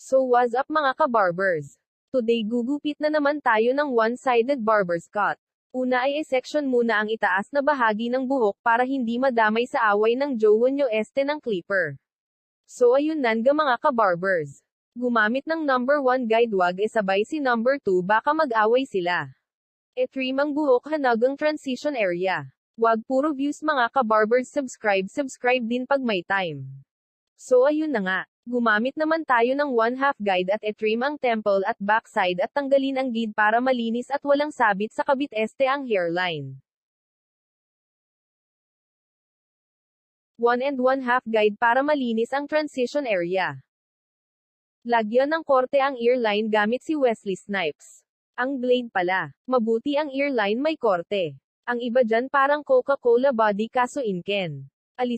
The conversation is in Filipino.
So what's up mga ka-barbers? Today gugupit na naman tayo ng one-sided barber's cut. Una ay i-section muna ang itaas na bahagi ng buhok para hindi madamay sa away ng jowa nyo ng clipper. So ayun nga mga ka-barbers. Gumamit ng number 1 guide, wag isabay si number 2 baka mag-away sila. I-trim ang buhok hanagang transition area. Wag puro views mga ka-barbers, subscribe din pag may time. So ayun na nga. Gumamit naman tayo ng 1/2 guide at i-trim ang temple at backside at tanggalin ang gid para malinis at walang sabit sa kabit ang hairline. 1 and 1/2 guide para malinis ang transition area. Lagyan ng korte ang earline gamit si Wesley Snipes. Ang blade pala. Mabuti ang earline may korte. Ang iba dyan parang Coca-Cola body kaso inken. Alisin